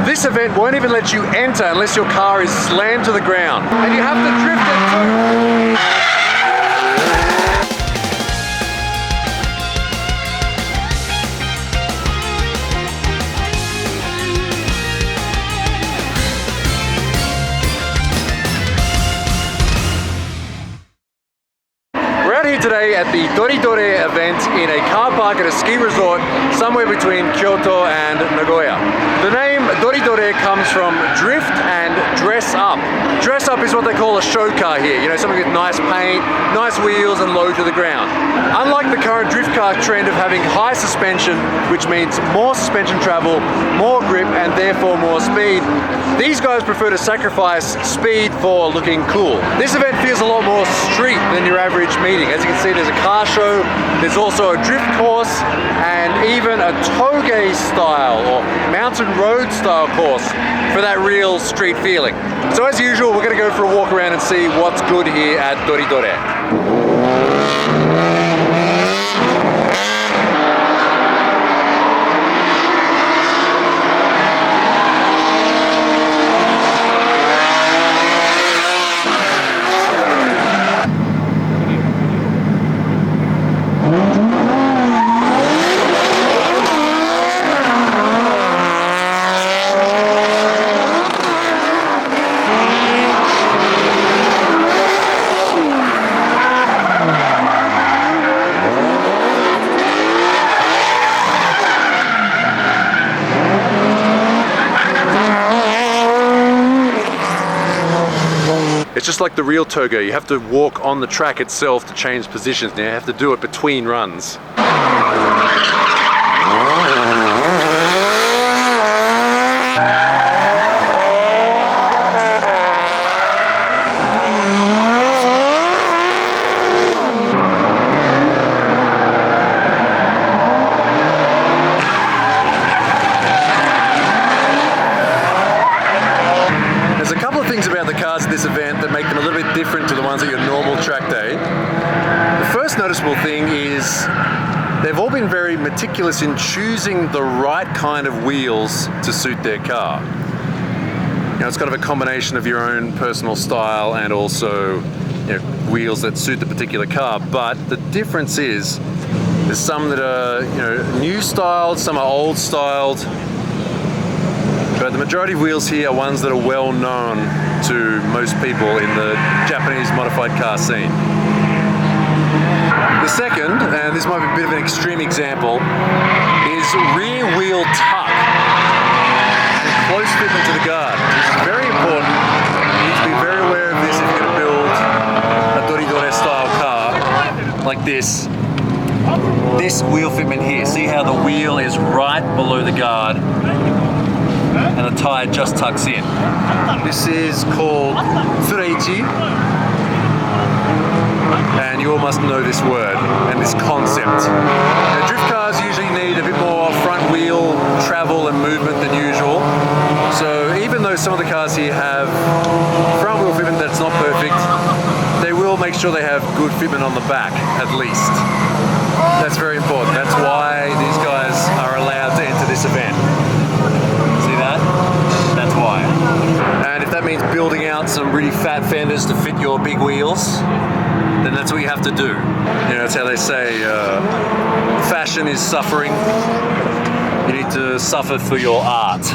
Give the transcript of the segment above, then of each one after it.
This event won't even let you enter unless your car is slammed to the ground. And you have to drift it too. Today at the Doridore event in a car park at a ski resort somewhere between Kyoto and Nagoya. The name Doridore comes from drift and dress up. Dress up is what they call a show car here, you know, something with nice paint, nice wheels and low to the ground. Unlike the current drift car trend of having high suspension, which means more suspension travel, more grip and therefore more speed, these guys prefer to sacrifice speed for looking cool. This event feels a lot more street than your average meeting. As you can see, there's a car show, there's also a drift course, and even a toge style or mountain road style course for that real street feeling. So as usual, we're going to go for a walk around and see what's good here at Doridore. It's just like the real toga. You have to walk on the track itself to change positions. Now you have to do it between runs. This event that make them a little bit different to the ones at your normal track day. The first noticeable thing is they've all been very meticulous in choosing the right kind of wheels to suit their car. You know, it's kind of a combination of your own personal style and also, you know, wheels that suit the particular car. But the difference is there's some that are, you know, new styled, some are old styled. But the majority of wheels here are ones that are well known to most people in the Japanese modified car scene. The second, and this might be a bit of an extreme example, is rear wheel tuck and close fitment to the guard. This is very important. You need to be very aware of this if you're going to build a Doridore style car like this. This wheel fitment here, see how the wheel is right below the guard and the tire just tucks in. This is called do-reh, and you all must know this word and this concept. Now, drift cars usually need a bit more front wheel travel and movement than usual. So even though some of the cars here have front wheel fitment that's not perfect, they will make sure they have good fitment on the back at least. That's very important. That's why these guys are allowed to enter this event. That's why. And if that means building out some really fat fenders to fit your big wheels, then that's what you have to do. You know, that's how they say fashion is suffering. You need to suffer for your art.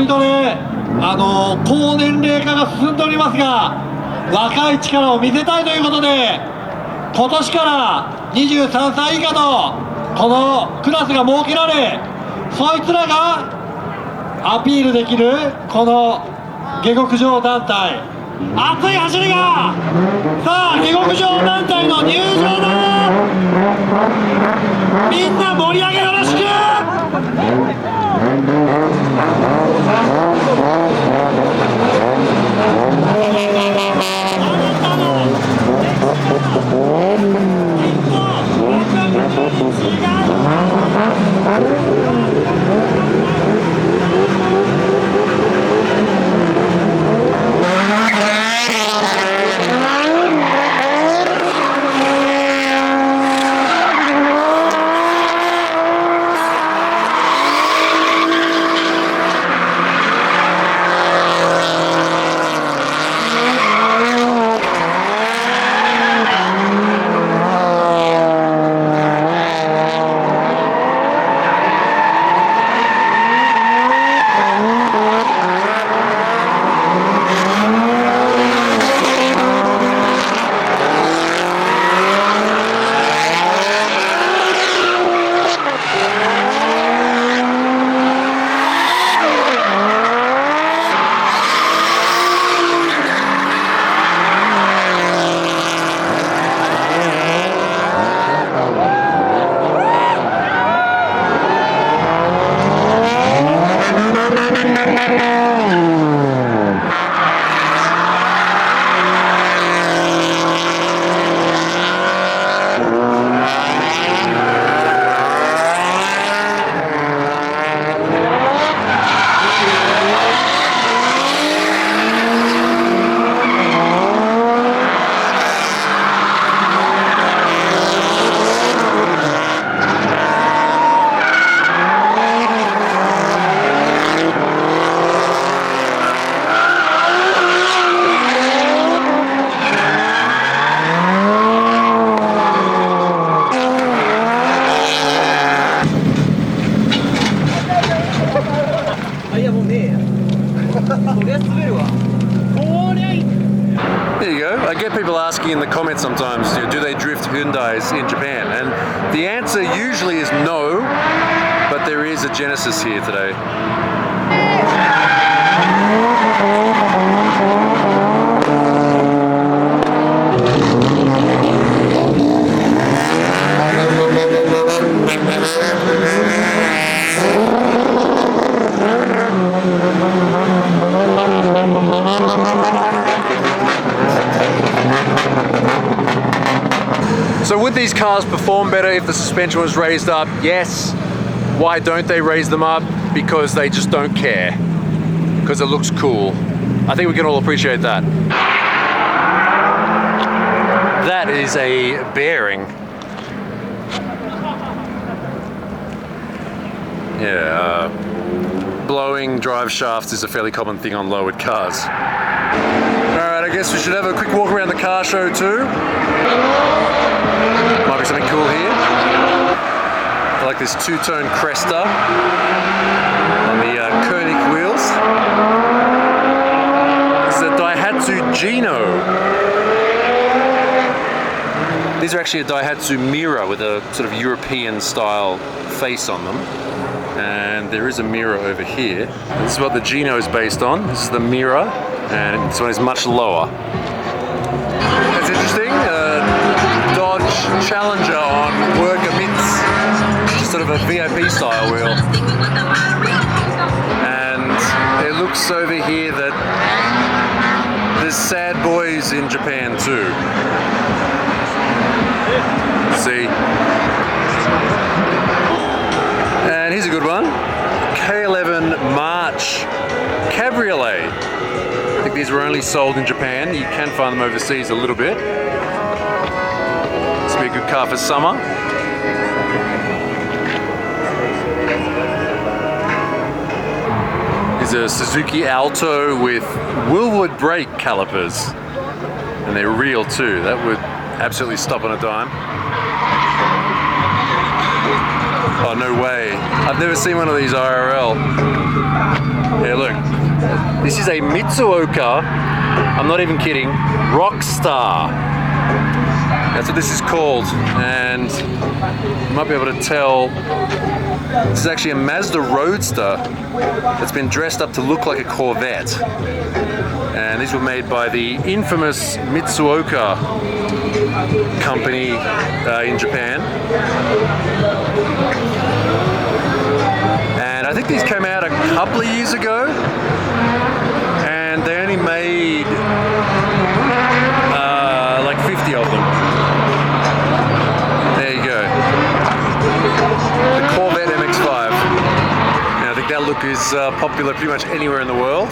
リドレ高年齢化が進んでおりますが、若い力を見せたいということで、今年から23歳以下のこのクラスが設けられ、そいつらがアピールできるこの下克上団体、熱い走りが、さあ下克上団体の入場だ。みんな盛り上げよろしく。There you go. I get people asking in the comments sometimes, do they drift Hyundais in Japan? And the answer usually is no, but there is a Genesis here today. So would these cars perform better if the suspension was raised up? Yes. Why don't they raise them up? Because they just don't care. Because it looks cool. I think we can all appreciate that. That is a bearing. Yeah, blowing drive shafts is a fairly common thing on lowered cars. Alright, I guess we should have a quick walk around the car show too. Might be something cool here. I like this two-tone Cresta on the Koenig wheels. This is a Daihatsu Gino. These are actually a Daihatsu Mira with a sort of European style face on them. And there is a Mira over here. This is what the Gino is based on. This is the Mira, and this one is much lower. That's interesting. Dodge Challenger on worker mitts. Just sort of a VIP style wheel. And it looks over here that there's sad boys in Japan too. See? And here's a good one. K11 March Cabriolet. I think these were only sold in Japan. You can find them overseas a little bit. This would be a good car for summer. Here's a Suzuki Alto with Willwood brake calipers. And they're real too. That would absolutely stop on a dime. Oh, no way. I've never seen one of these IRL. Here, look. This is a Mitsuoka, I'm not even kidding, Rockstar. That's what this is called. And you might be able to tell, this is actually a Mazda Roadster that's been dressed up to look like a Corvette. And these were made by the infamous Mitsuoka company in Japan. And I think these came out a couple of years ago, and they only made like 50 of them. There you go. The Corvette MX-5. Now, I think that look is popular pretty much anywhere in the world.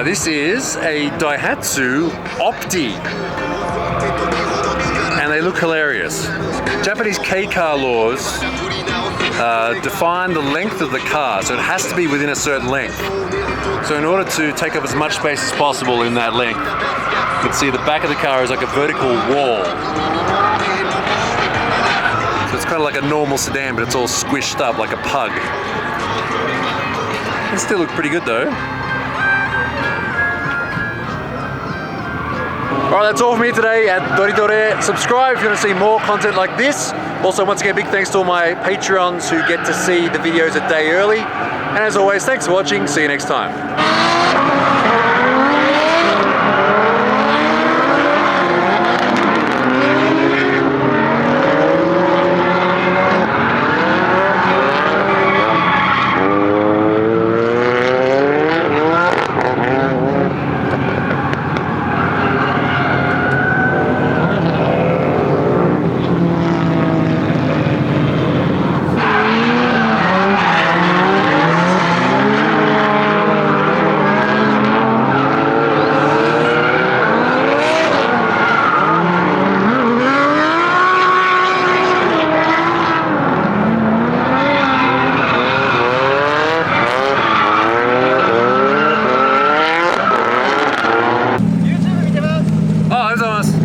This is a Daihatsu Opti, and they look hilarious. Japanese K-car laws define the length of the car, so it has to be within a certain length. So in order to take up as much space as possible in that length, you can see the back of the car is like a vertical wall. So it's kind of like a normal sedan, but it's all squished up like a pug. It still look pretty good though. Alright, that's all from me today at Doridore. Subscribe if you want to see more content like this. Also, once again, big thanks to all my Patreons who get to see the videos a day early. And as always, thanks for watching. See you next time. Oh, ありがとうございます。